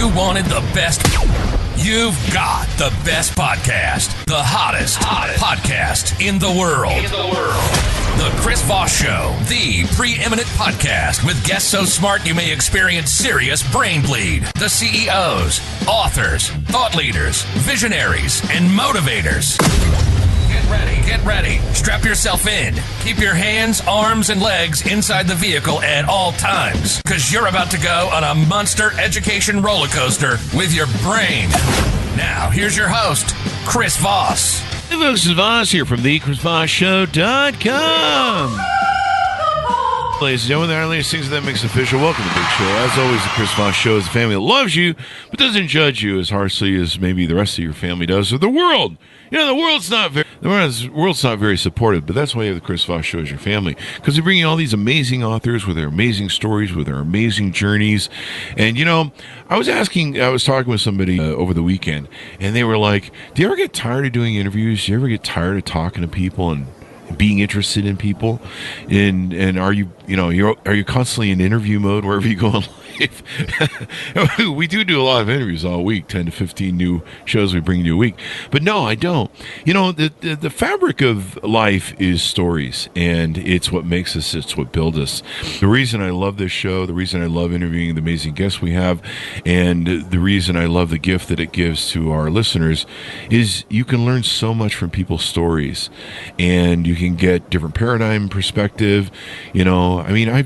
you wanted the best, you've got the best podcast. The hottest podcast in the world. The Chris Voss Show, the preeminent podcast with guests so smart you may experience serious brain bleed. The CEOs, authors, thought leaders, visionaries, and motivators. Get ready. Strap yourself in. Keep your hands, arms, and legs inside the vehicle at all times, because you're about to go on a monster education roller coaster with your brain. Now, here's your host, Chris Voss. Hey folks, it's Voss here from thechrisvossshow.com. Ladies and gentlemen, there are latest things that makes official. Welcome to the big show. As always, the Chris Voss Show is a family that loves you, but doesn't judge you as harshly as maybe the rest of your family does, or the world. You know, the world's not very supportive, but that's why you have the Chris Voss Show as your family, because we bring you all these amazing authors with their amazing stories, with their amazing journeys. And, you know, I was talking with somebody over the weekend, and they were like, do you ever get tired of doing interviews? Do you ever get tired of talking to people and being interested in people? And are you constantly in interview mode wherever you go in life? We do a lot of interviews all week, 10 to 15 new shows we bring you a week. But no, I don't. You know, the fabric of life is stories, and it's what makes us, it's what builds us. The reason I love this show, the reason I love interviewing the amazing guests we have, and the reason I love the gift that it gives to our listeners is you can learn so much from people's stories, and you can get different paradigm perspective. You know, I mean, I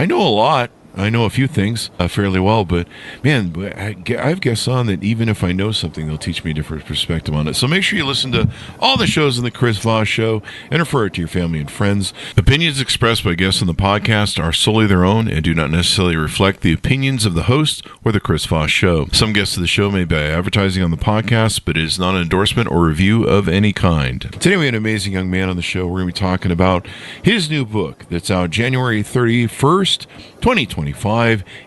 know a lot. I know a few things fairly well, but man, I have guests on that even if I know something, they'll teach me a different perspective on it. So make sure you listen to all the shows in the Chris Voss Show and refer it to your family and friends. Opinions expressed by guests on the podcast are solely their own and do not necessarily reflect the opinions of the host or the Chris Voss Show. Some guests of the show may be advertising on the podcast, but it is not an endorsement or review of any kind. Today we have an amazing young man on the show. We're going to be talking about his new book that's out January 31st, 2025.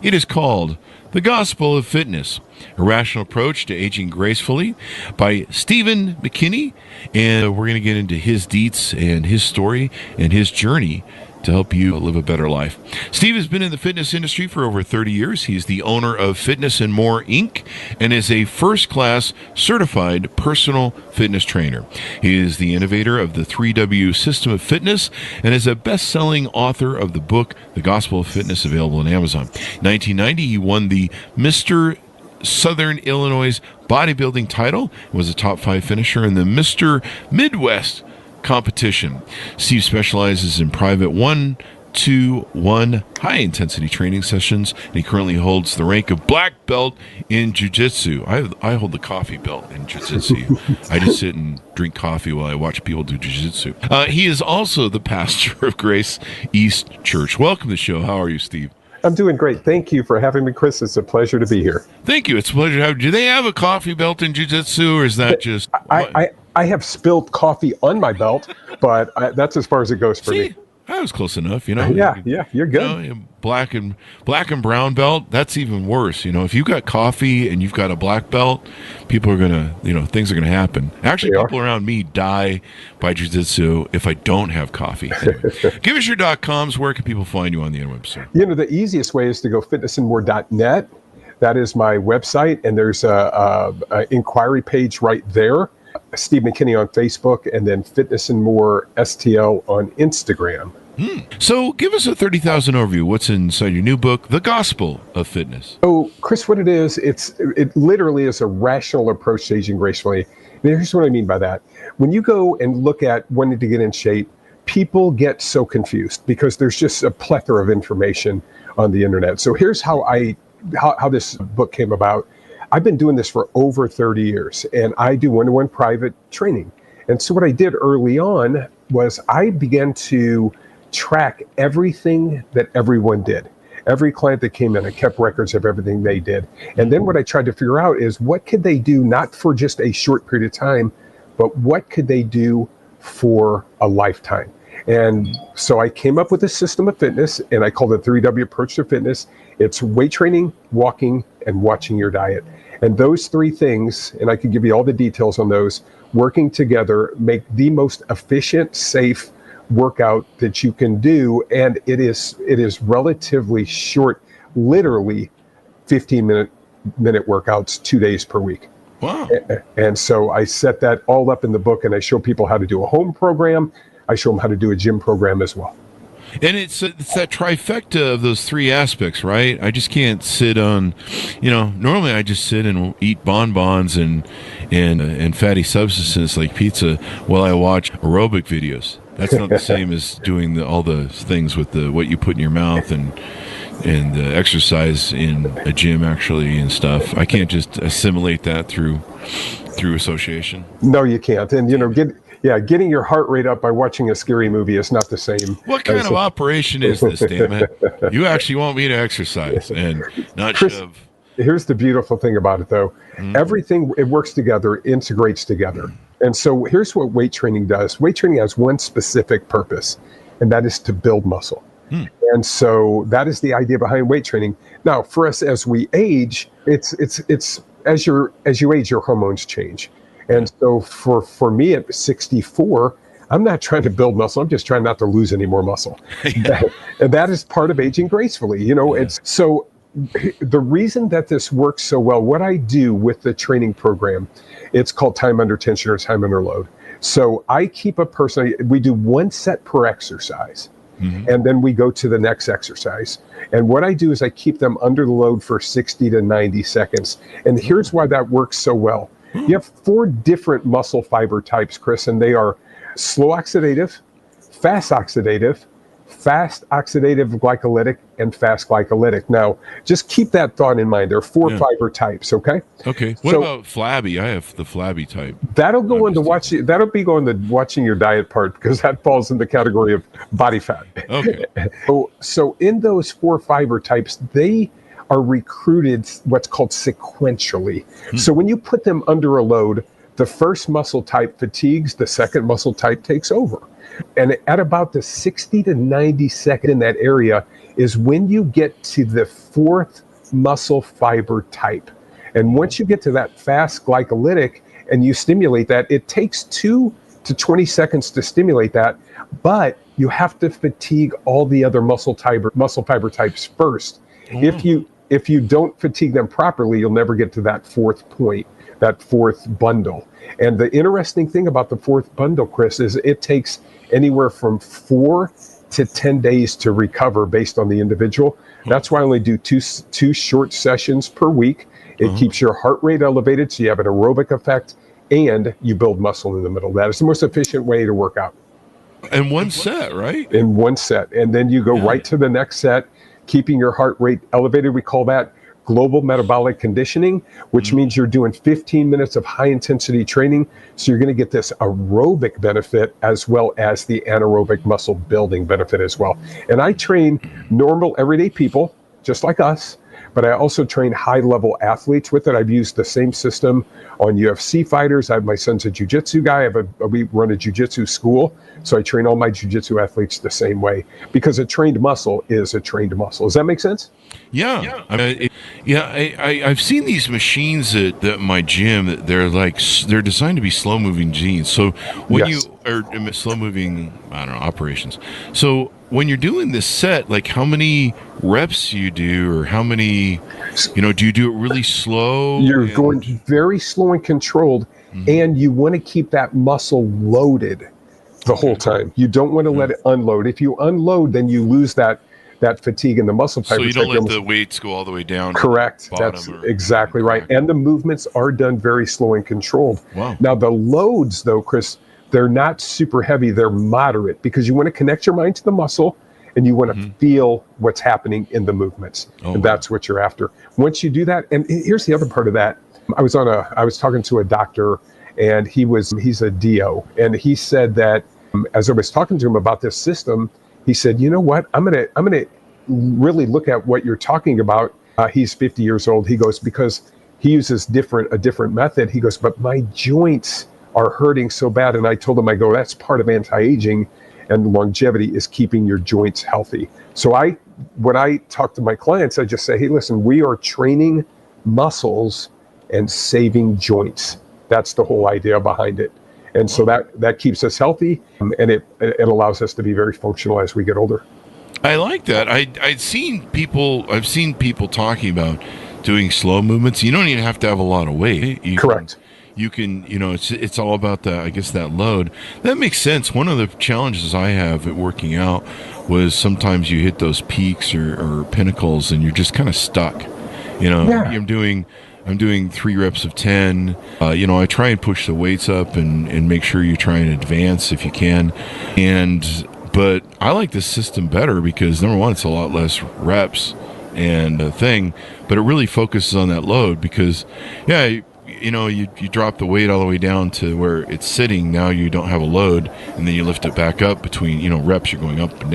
It is called The Gospel of Fitness, A Rational Approach to Aging Gracefully by Steve McKinney. And we're going to get into his deets and his story and his journey to help you live a better life. Steve has been in the fitness industry for over 30 years. He's the owner of Fitness and More, Inc., and is a first-class certified personal fitness trainer. He is the innovator of the 3W system of fitness and is a best-selling author of the book, The Gospel of Fitness, available on Amazon. In 1990, he won the Mr. Southern Illinois bodybuilding title and was a top 5 finisher in the Mr. Midwest competition. Steve specializes in private 1-to-1 high-intensity training sessions, and he currently holds the rank of black belt in jiu-jitsu. I hold the coffee belt in jiu-jitsu. I just sit and drink coffee while I watch people do jiu-jitsu. He is also the pastor of Grace East Church. Welcome to the show. How are you, Steve? I'm doing great. Thank you for having me, Chris. It's a pleasure to be here. Thank you. It's a pleasure to have you. Do they have a coffee belt in jiu-jitsu, or is that just... I have spilled coffee on my belt, but that's as far as it goes for me. I was close enough, you know. Yeah, you're good. You know, black and brown belt, that's even worse. You know, if you've got coffee and you've got a black belt, people are gonna, things are gonna happen. Actually, people around me die by jiu-jitsu if I don't have coffee. Anyway, give us your .coms. Where can people find you on the interweb, sir? The easiest way is to go fitnessandmore.net. That is my website, and there's a inquiry page right there. Steve McKinney on Facebook, and then Fitness and More STL on Instagram. So give us a 30,000 overview. What's inside your new book, The Gospel of Fitness? So, Chris, what it is, it literally is a rational approach to aging gracefully. And here's what I mean by that. When you go and look at wanting to get in shape, people get so confused because there's just a plethora of information on the internet. So here's how this book came about. I've been doing this for over 30 years, and I do one-to-one private training. And so what I did early on was I began to track everything that everyone did. Every client that came in, I kept records of everything they did. And then what I tried to figure out is what could they do, not for just a short period of time, but what could they do for a lifetime? And so I came up with a system of fitness, and I called it 3W approach to fitness. It's weight training, walking, and watching your diet. And those three things, and I can give you all the details on those, working together make the most efficient, safe workout that you can do. And it is relatively short, literally 15-minute minute workouts 2 days per week. Wow. And so I set that all up in the book, and I show people how to do a home program. I show them how to do a gym program as well. And it's that trifecta of those three aspects, right? I just can't sit on, normally I just sit and eat bonbons and fatty substances like pizza while I watch aerobic videos. That's not the same as doing all the things with what you put in your mouth and exercise in a gym actually and stuff. I can't just assimilate that through association. No, you can't. And getting your heart rate up by watching a scary movie is not the same. What kind of operation is this, damn it? You actually want me to exercise and not Chris, shove. Here's the beautiful thing about it, though. Everything, it works together, integrates together. And so here's what weight training does. Weight training has one specific purpose, and that is to build muscle. And so that is the idea behind weight training. Now, for us as we age, it's as you age, your hormones change. And so for me at 64, I'm not trying to build muscle. I'm just trying not to lose any more muscle. And that is part of aging gracefully. It's so the reason that this works so well, what I do with the training program, it's called time under tension or time under load. So I keep a person, we do one set per exercise. And then we go to the next exercise. And what I do is I keep them under the load for 60 to 90 seconds. And here's why that works so well. You have 4 different muscle fiber types, Chris, and they are slow oxidative, fast oxidative glycolytic, and fast glycolytic. Now, just keep that thought in mind. There are 4 fiber types, okay? Okay. What about flabby? I have the flabby type. That'll be going to watching your diet part, because that falls in the category of body fat. Okay. So in those 4 fiber types, they are recruited what's called sequentially. So when you put them under a load, the first muscle type fatigues, the second muscle type takes over. And at about the 60 to 90 second in that area is when you get to the 4th muscle fiber type. And once you get to that fast glycolytic and you stimulate that, it takes 2 to 20 seconds to stimulate that, but you have to fatigue all the other muscle fiber types first. If you don't fatigue them properly, you'll never get to that 4th point, that 4th bundle. And the interesting thing about the 4th bundle, Chris, is it takes anywhere from 4 to 10 days to recover based on the individual. That's why I only do two short sessions per week. It keeps your heart rate elevated, so you have an aerobic effect, and you build muscle in the middle. That is the most efficient way to work out. In one set, right? In one set. And then you go right to the next set, keeping your heart rate elevated. We call that global metabolic conditioning, which means you're doing 15 minutes of high intensity training. So you're going to get this aerobic benefit as well as the anaerobic muscle building benefit as well. And I train normal everyday people, just like us, but I also train high level athletes with it. I've used the same system on UFC fighters. My son's a jiu-jitsu guy. We run a jiu-jitsu school. So I train all my jiu-jitsu athletes the same way, because a trained muscle is a trained muscle. Does that make sense? Yeah. I've seen these machines at my gym. They're designed to be slow moving machines. So when you are slow moving, operations. So when you're doing this set, like how many reps you do, or how many, do you do it really slow? You're going very slow and controlled, and you want to keep that muscle loaded the whole time. You don't want to let it unload. If you unload, then you lose that fatigue in the muscle fibers. So you don't let the weights go all the way down. Correct. That's exactly right. And the movements are done very slow and controlled. Wow. Now the loads, though, Chris, they're not super heavy. They're moderate, because you want to connect your mind to the muscle, and you want to feel what's happening in the movements. And that's what you're after. Once you do that, and here's the other part of that. I was talking to a doctor, and he's a DO, and he said that as I was talking to him about this system, he said, you know what, I'm gonna really look at what you're talking about. He's 50 years old. He goes, because he uses a different method. He goes, but my joints are hurting so bad. And I told him, I go, that's part of anti-aging and longevity, is keeping your joints healthy. So when I talk to my clients, I just say, hey, listen, we are training muscles and saving joints. That's the whole idea behind it. And so that keeps us healthy, and it allows us to be very functional as we get older. I like that. I've seen people talking about doing slow movements. You don't even have to have a lot of weight. Correct. You can, it's all about that load. That makes sense. One of the challenges I have at working out was sometimes you hit those peaks or pinnacles and you're just kind of stuck. I'm doing 3 reps of 10. I try and push the weights up and make sure you try and advance if you can. But I like this system better because, number one, it's a lot less reps and a thing, but it really focuses on that load because, you drop the weight all the way down to where it's sitting. Now you don't have a load, and then you lift it back up between, reps. You're going up and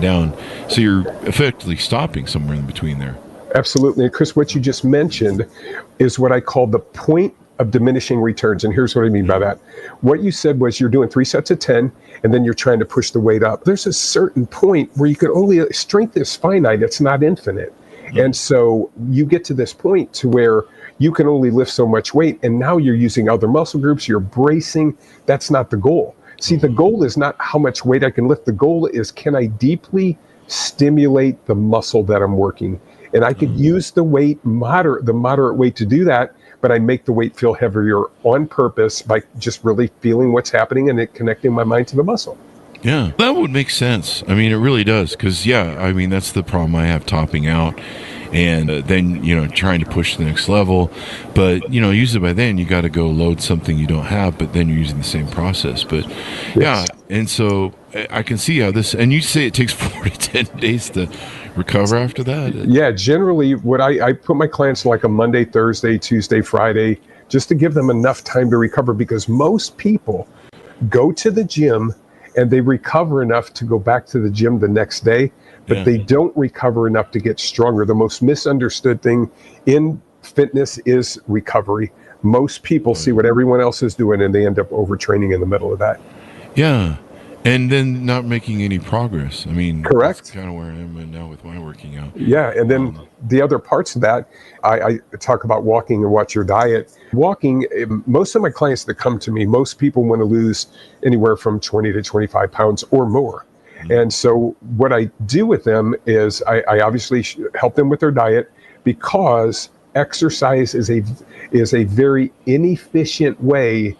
down. So you're effectively stopping somewhere in between there. Absolutely. And Chris, what you just mentioned is what I call the point of diminishing returns. And here's what I mean by that. What you said was you're doing 3 sets of 10, and then you're trying to push the weight up. There's a certain point where you can only, strength is finite. It's not infinite. And so you get to this point to where you can only lift so much weight, and now you're using other muscle groups, you're bracing. That's not the goal. See, the goal is not how much weight I can lift. The goal is, can I deeply stimulate the muscle that I'm working? And I could use the moderate weight to do that, but I make the weight feel heavier on purpose by just really feeling what's happening and it connecting my mind to the muscle. Yeah, that would make sense. I mean, it really does. Because, that's the problem I have topping out. And then, trying to push the next level. But, usually by then you got to go load something you don't have, but then you're using the same process. But, Yes. and so I can see how this, and you say it takes 4 to 10 days to recover after that? Yeah, generally what I put my clients like a Monday, Thursday, Tuesday, Friday, just to give them enough time to recover, because most people go to the gym and they recover enough to go back to the gym the next day, but they don't recover enough to get stronger. The most misunderstood thing in fitness is recovery. Most people see what everyone else is doing and they end up overtraining in the middle of that. Yeah. And then not making any progress. I mean, correct. That's kind of where I am now with my working out. Yeah, and then the other parts of that, I talk about walking and watch your diet. Walking, most of my clients that come to me, most people want to lose anywhere from 20 to 25 pounds or more. And so what I do with them is I obviously help them with their diet, because exercise is a very inefficient way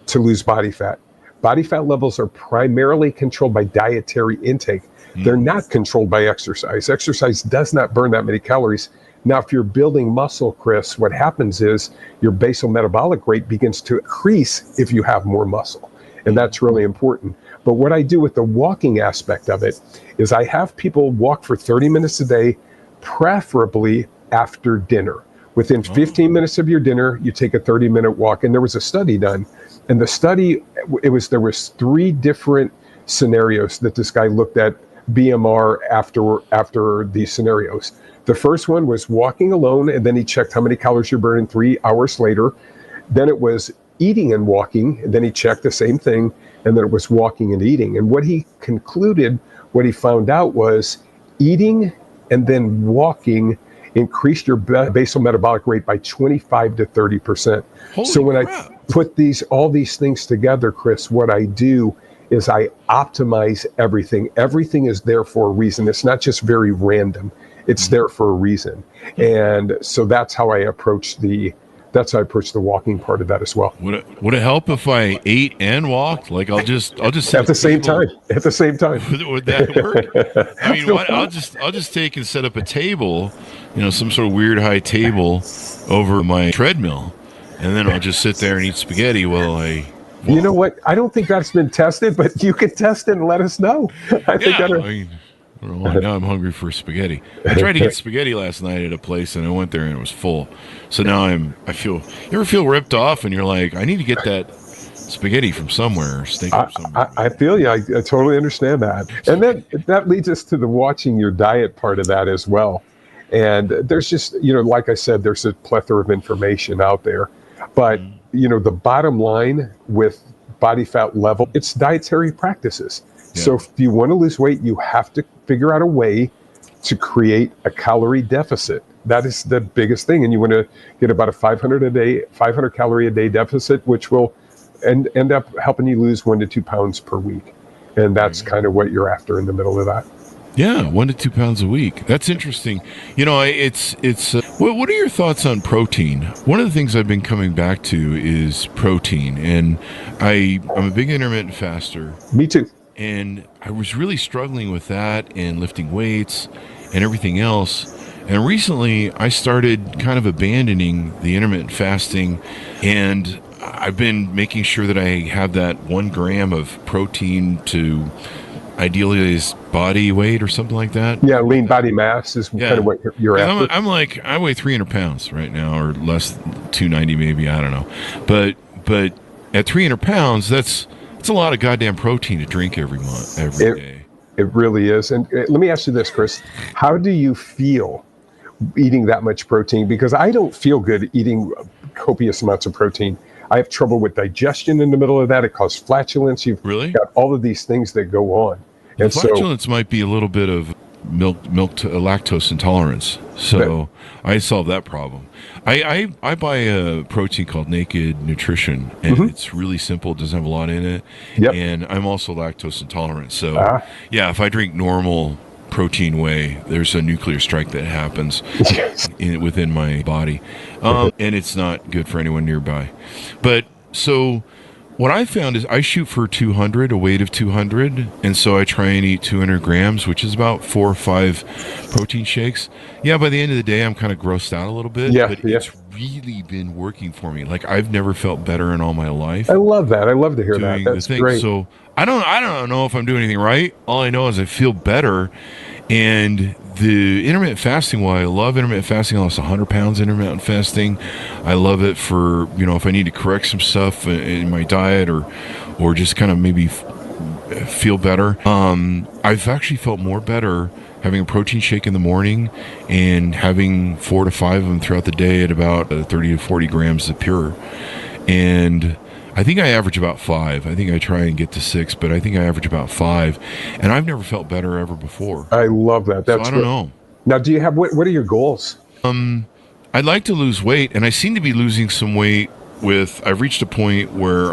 to lose body fat. Body fat levels are primarily controlled by dietary intake. They're not controlled by exercise. Exercise does not burn that many calories. Now, if you're building muscle, Chris, what happens is your basal metabolic rate begins to increase if you have more muscle. And that's really important. But what I do with the walking aspect of it is I have people walk for 30 minutes a day, preferably after dinner. Within 15 minutes of your dinner, you take a 30-minute walk. And there was a study done. And the study, there was 3 different scenarios that this guy looked at BMR after these scenarios. The first one was walking alone, and then he checked how many calories you're burning 3 hours later. Then it was eating and walking, and then he checked the same thing, and then it was walking and eating. And what he found out was eating and then walking increased your basal metabolic rate by 25 to 30%. So when I put all these things together, Chris, what I do is I optimize everything. Everything is there for a reason. It's not just very random. It's there for a reason. And so that's how I approach the walking part of that as well. Would it help if I ate and walked? Like I'll just sit at the same time. At the same time. Would that work? I mean, I'll just take and set up a table, some sort of weird high table over my treadmill, and then I'll just sit there and eat spaghetti while I walk. You know what? I don't think that's been tested, but you can test it and let us know. I don't know. Now I'm hungry for spaghetti. I tried to get spaghetti last night at a place, and I went there and it was full. So now you ever feel ripped off, and you're like, I need to get that spaghetti from somewhere, or steak from somewhere. I feel you. I totally understand that. And then that leads us to the watching your diet part of that as well. And there's just, like I said, there's a plethora of information out there. But, the bottom line with body fat level, it's dietary practices. Yeah. So if you want to lose weight, you have to figure out a way to create a calorie deficit. That is the biggest thing. And you want to get about a 500 calorie a day deficit, which will end up helping you lose 1 to 2 pounds per week. And that's kind of what you're after in the middle of that. Yeah, 1 to 2 pounds a week. That's interesting. You know, it's. What are your thoughts on protein? One of the things I've been coming back to is protein, and I'm a big intermittent faster, Me too. and I was really struggling with that and lifting weights and everything else. And recently, I started kind of abandoning the intermittent fasting, and I've been making sure that I have that 1 gram of protein to ideally is body weight or something like that. Yeah, lean body mass is kind of what you're after. I'm like, I weigh 300 pounds right now, or less, 290 maybe, I don't know. But at 300 pounds, that's a lot of goddamn protein to drink every day. It really is. And let me ask you this, Chris. How do you feel eating that much protein? Because I don't feel good eating copious amounts of protein. I have trouble with digestion in the middle of that. It causes flatulence. You've Really? got all of these things that go on. And flatulence might be a little bit of milk to lactose intolerance. So I solve that problem. I buy a protein called Naked Nutrition, and it's really simple. It doesn't have a lot in it. Yep. And I'm also lactose intolerant. So yeah, if I drink normal protein whey, there's a nuclear strike that happens within my body. And it's not good for anyone nearby. But so what I found is I shoot for 200, a weight of 200, and so I try and eat 200 grams, which is about 4 or 5 protein shakes. Yeah, by the end of the day, I'm kind of grossed out a little bit, but it's really been working for me. Like, I've never felt better in all my life. I love that. I love to hear that. That's great. So I don't know if I'm doing anything right. All I know is I feel better. And the intermittent fasting, I love intermittent fasting. I lost 100 pounds intermittent fasting. I love it for, if I need to correct some stuff in my diet or just kind of maybe feel better. I've actually felt more better having a protein shake in the morning and having 4 to 5 of them throughout the day at about 30 to 40 grams of pure. And I think I average about 5. I think I try and get to 6, but I think I average about 5. And I've never felt better ever before. I love that. So I don't know. Now, do you have, what are your goals? I'd like to lose weight, and I seem to be losing some weight I've reached a point where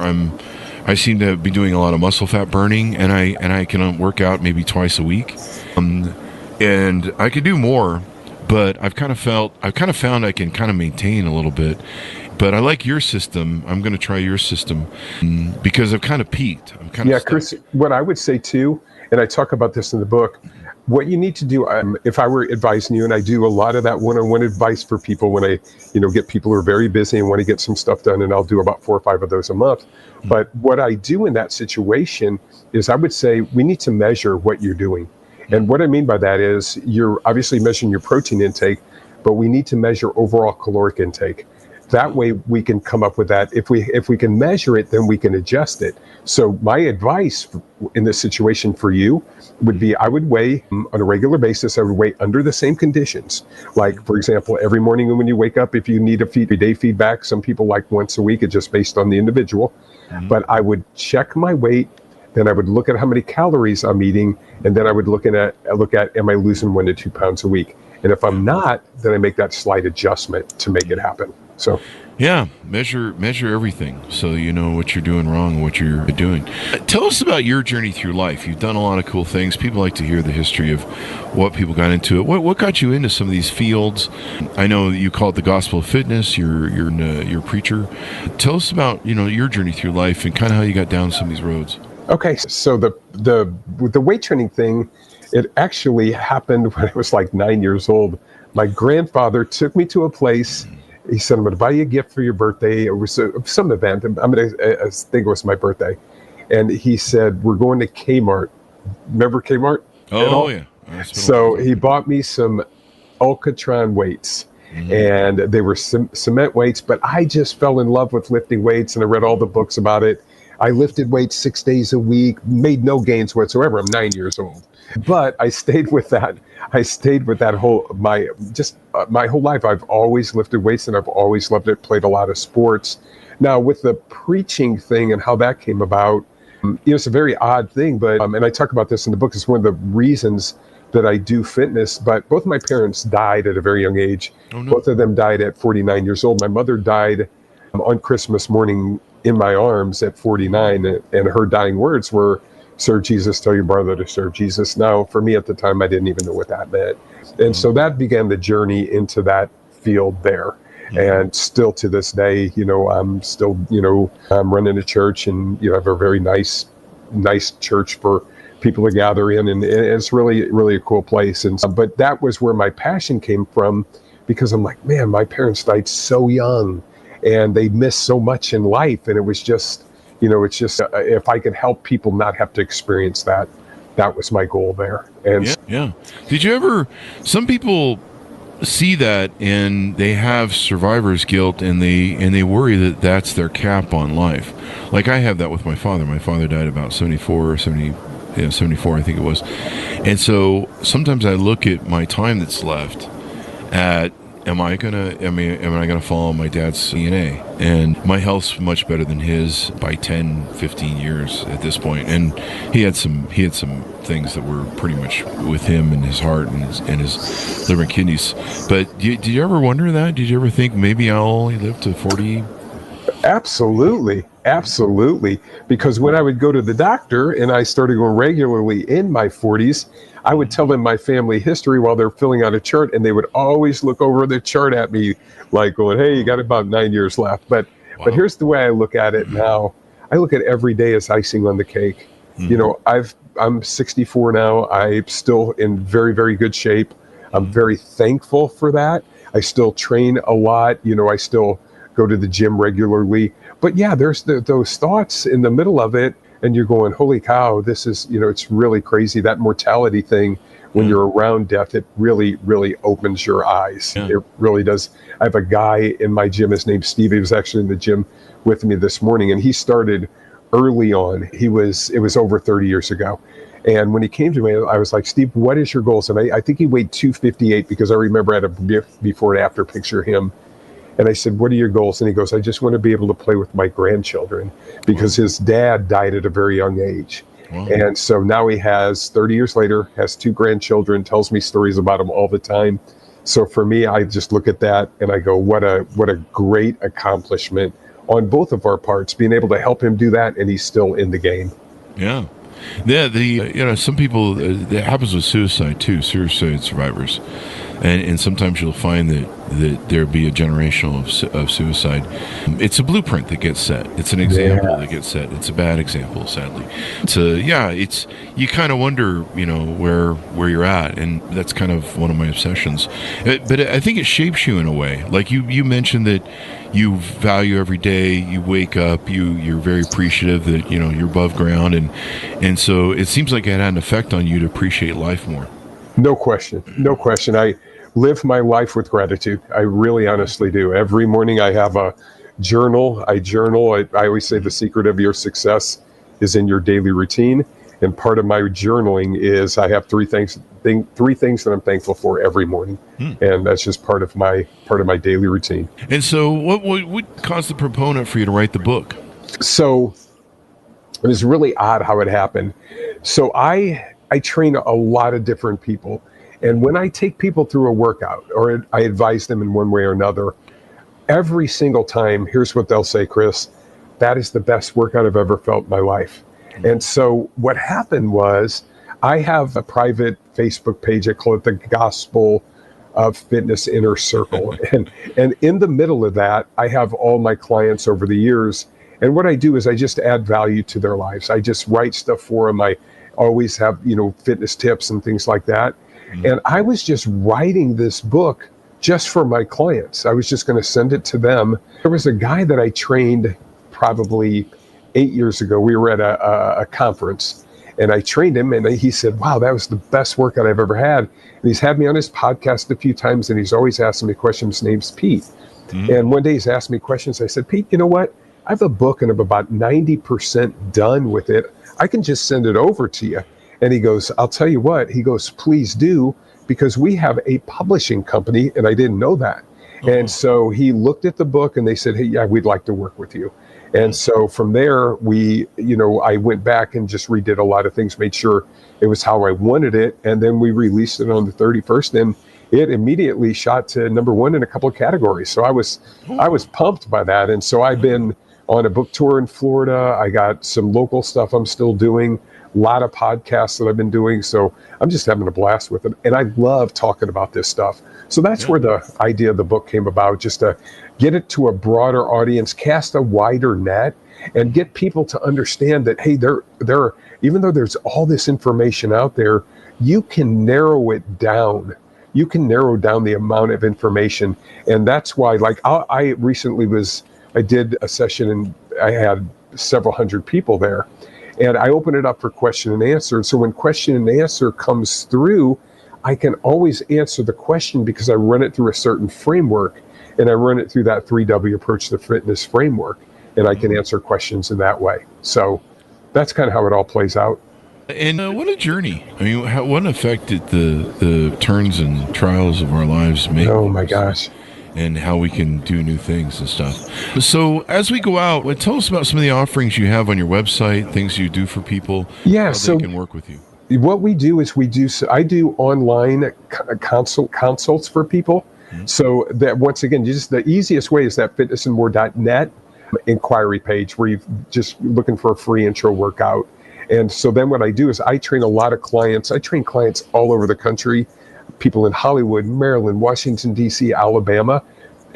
I seem to be doing a lot of muscle fat burning, and I can work out maybe twice a week. And I could do more, but I've kind of found I can kind of maintain a little bit. But I like your system. I'm going to try your system because I've kind of peaked. I'm kind of stuck. Chris, what I would say too, and I talk about this in the book, what you need to do, if I were advising you, and I do a lot of that one-on-one advice for people when I, get people who are very busy and want to get some stuff done, and I'll do about 4 or 5 of those a month. But what I do in that situation is I would say we need to measure what you're doing. And what I mean by that is you're obviously measuring your protein intake, but we need to measure overall caloric intake. That way we can come up with that. If we can measure it, then we can adjust it. So my advice in this situation for you would be I would weigh on a regular basis. I would weigh under the same conditions. Like, for example, every morning when you wake up, if you need a day feedback, some people like once a week. It's just based on the individual. But I would check my weight. Then I would look at how many calories I'm eating. And then I would look at am I losing 1 to 2 pounds a week? And if I'm not, then I make that slight adjustment to make it happen. So, yeah, measure everything so you know what you're doing wrong and what you're doing. Tell us about your journey through life. You've done a lot of cool things. People like to hear the history of what people got into it. What got you into some of these fields? I know you call it the gospel of fitness. You're a preacher. Tell us about your journey through life and kind of how you got down some of these roads. Okay, so the weight training thing, it actually happened when I was like 9 years old. My grandfather took me to a place. He said, I'm going to buy you a gift for your birthday. It was some event. I think it was my birthday. And he said, we're going to Kmart. Remember Kmart? Oh, yeah. So he bought me some Alcatron weights. And they were cement weights. But I just fell in love with lifting weights, and I read all the books about it. I lifted weights 6 days a week, made no gains whatsoever. I'm 9 years old. But I stayed with that. My whole life. I've always lifted weights, and I've always loved it. Played a lot of sports. Now with the preaching thing and how that came about, it's a very odd thing. But and I talk about this in the book. It's one of the reasons that I do fitness. But both my parents died at a very young age. Oh, no. Both of them died at 49 years old. My mother died on Christmas morning in my arms at 49, and her dying words were, serve Jesus, tell your brother to serve Jesus. Now, for me at the time, I didn't even know what that meant. And so that began the journey into that field there. And still to this day, I'm still, I'm running a church, and, have a very nice church for people to gather in. And it's really, really a cool place. And but that was where my passion came from, because I'm like, man, my parents died so young and they missed so much in life. And it was just, it's just, if I could help people not have to experience that, that was my goal there. And yeah. Did you ever, some people see that and they have survivor's guilt, and they worry that that's their cap on life. Like I have that with my father. My father died about 74 or 74, I think it was. And so sometimes I look at my time that's left at, am I gonna follow my dad's DNA? And my health's much better than his by 10, 15 years at this point. And he had some things that were pretty much with him and his heart and his liver and kidneys. But did you ever wonder that? Did you ever think maybe I'll only live to 40? Absolutely. Because when I would go to the doctor, and I started going regularly in my 40s, I would tell them my family history while they're filling out a chart, and they would always look over the chart at me like going, hey, you got about 9 years left. But here's the way I look at it now. I look at every day as icing on the cake. I'm 64 now. I'm still in very, very good shape. I'm very thankful for that. I still train a lot. I still go to the gym regularly. But yeah, there's those thoughts in the middle of it, and you're going, holy cow, this is, it's really crazy. That mortality thing, when you're around death, it really, really opens your eyes. Yeah. It really does. I have a guy in my gym, his name's Steve. He was actually in the gym with me this morning, and he started early on. It was over 30 years ago. And when he came to me, I was like, Steve, what is your goals? And I think he weighed 258, because I remember I had a before and after picture of him. And I said, what are your goals? And he goes, I just want to be able to play with my grandchildren, because his dad died at a very young age. Wow. And so now he has, 30 years later, has 2 grandchildren, tells me stories about them all the time. So for me, I just look at that and I go, what a great accomplishment on both of our parts, being able to help him do that, and he's still in the game. Yeah. Yeah, some people, that happens with suicide too, suicide survivors. And sometimes you'll find that there'll be a generation of suicide. It's a blueprint that gets set. It's an example that gets set. It's a bad example, sadly. It's you kind of wonder, where you're at, and that's kind of one of my obsessions. But I think it shapes you in a way. Like you mentioned that you value every day. You wake up. You're very appreciative that you're above ground, and so it seems like it had an effect on you to appreciate life more. No question. I live my life with gratitude. I really honestly do. Every morning I have a journal. I journal. I always say the secret of your success is in your daily routine. And part of my journaling is I have three things that I'm thankful for every morning. And that's just part of my daily routine. And so what caused the proponent for you to write the book? So it was really odd how it happened. So I train a lot of different people. And when I take people through a workout, or I advise them in one way or another, every single time, here's what they'll say, Chris, that is the best workout I've ever felt in my life. And so what happened was, I have a private Facebook page. I call it the Gospel of Fitness Inner Circle. And in the middle of that, I have all my clients over the years. And what I do is I just add value to their lives. I just write stuff for them. I always have, fitness tips and things like that. And I was just writing this book just for my clients. I was just going to send it to them. There was a guy that I trained probably 8 years ago. We were at a conference, and I trained him, and he said, wow, that was the best workout I've ever had. And he's had me on his podcast a few times, and he's always asking me questions. His name's Pete. And one day he's asked me questions. I said, Pete, you know what? I have a book, and I'm about 90% done with it. I can just send it over to you. And he goes, I'll tell you what. He goes, please do, because we have a publishing company, and I didn't know that. And so he looked at the book, and they said, hey, yeah, we'd like to work with you. And so from there, I went back and just redid a lot of things, made sure it was how I wanted it. And then we released it on the 31st, and it immediately shot to #1 in a couple of categories. So I was pumped by that. And so I've been on a book tour in Florida. I got some local stuff I'm still doing, a lot of podcasts that I've been doing. So I'm just having a blast with it. And I love talking about this stuff. So that's where the idea of the book came about, just to get it to a broader audience, cast a wider net, and get people to understand that, hey, there, even though there's all this information out there, you can narrow it down. You can narrow down the amount of information. And that's why, like, I recently I did a session and I had several hundred people there. And I open it up for question and answer. So when question and answer comes through, I can always answer the question because I run it through a certain framework, and I run it through that 3W approach to fitness framework, and I can answer questions in that way. So that's kind of how it all plays out. And what a journey. I mean, what an effect did the turns and trials of our lives make? Oh my gosh. And how we can do new things and stuff. So as we go out, tell us about some of the offerings you have on your website, things you do for people, how they can work with you. What we do is I do online consults for people. Mm-hmm. So that, once again, just the easiest way is that fitnessandmore.net inquiry page where you're just looking for a free intro workout. And so then what I do is I train a lot of clients. I train clients all over the country, people in Hollywood, Maryland, Washington, D.C., Alabama.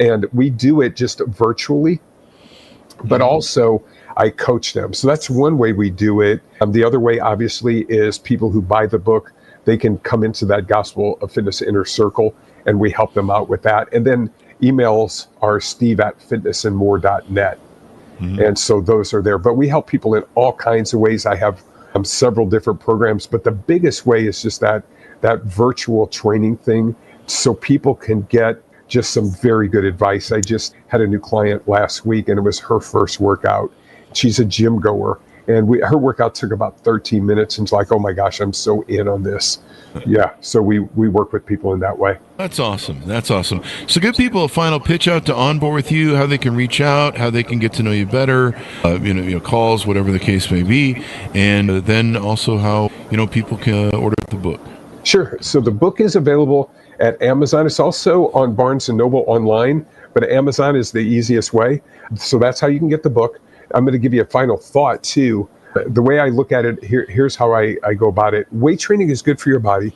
And we do it just virtually, but also I coach them. So that's one way we do it. The other way, obviously, is people who buy the book, they can come into that Gospel of Fitness inner circle, and we help them out with that. And then emails are steve@fitnessandmore.net. Mm-hmm. And so those are there. But we help people in all kinds of ways. I have several different programs, but the biggest way is just that virtual training thing, so people can get just some very good advice. I just had a new client last week, and it was her first workout. She's a gym goer, and her workout took about 13 minutes, and she's like, oh my gosh, I'm so in on this. Yeah, so we work with people in that way. That's awesome. That's awesome. So give people a final pitch out to onboard with you, how they can reach out, how they can get to know you better, calls, whatever the case may be, and then also how, people can order the book. Sure. So the book is available at Amazon. It's also on Barnes & Noble online, but Amazon is the easiest way. So that's how you can get the book. I'm going to give you a final thought, too. The way I look at it, here's how I go about it. Weight training is good for your body.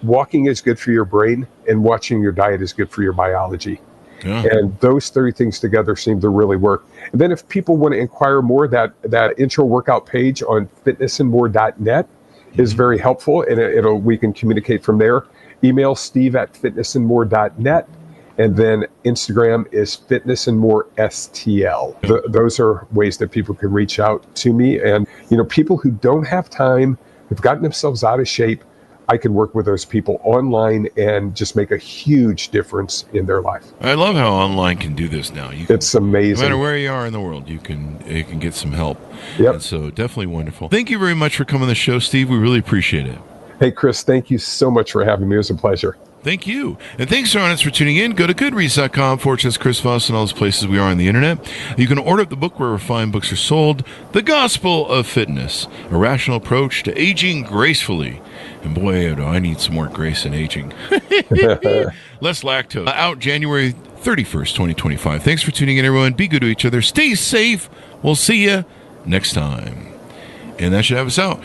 Walking is good for your brain. And watching your diet is good for your biology. Yeah. And those three things together seem to really work. And then if people want to inquire more, that intro workout page on fitnessandmore.net is very helpful, and we can communicate from there. Email steve@fitnessandmore.net, and then Instagram is fitnessandmorestl. Those are ways that people can reach out to me. And people who don't have time, who've gotten themselves out of shape, I can work with those people online and just make a huge difference in their life. I love how online can do this now. It's amazing. No matter where you are in the world, you can get some help. Yep. And so definitely wonderful. Thank you very much for coming on the show, Steve. We really appreciate it. Hey, Chris, thank you so much for having me. It was a pleasure. Thank you. And thanks to our audience for tuning in. Go to goodreads.com/Chris Voss and all those places we are on the internet. You can order the book where fine books are sold, The Gospel of Fitness, A Rational Approach to Aging Gracefully. And boy, do I need some more grace in aging. Less lactose. Out January 31st, 2025. Thanks for tuning in, everyone. Be good to each other. Stay safe. We'll see you next time. And that should have us out.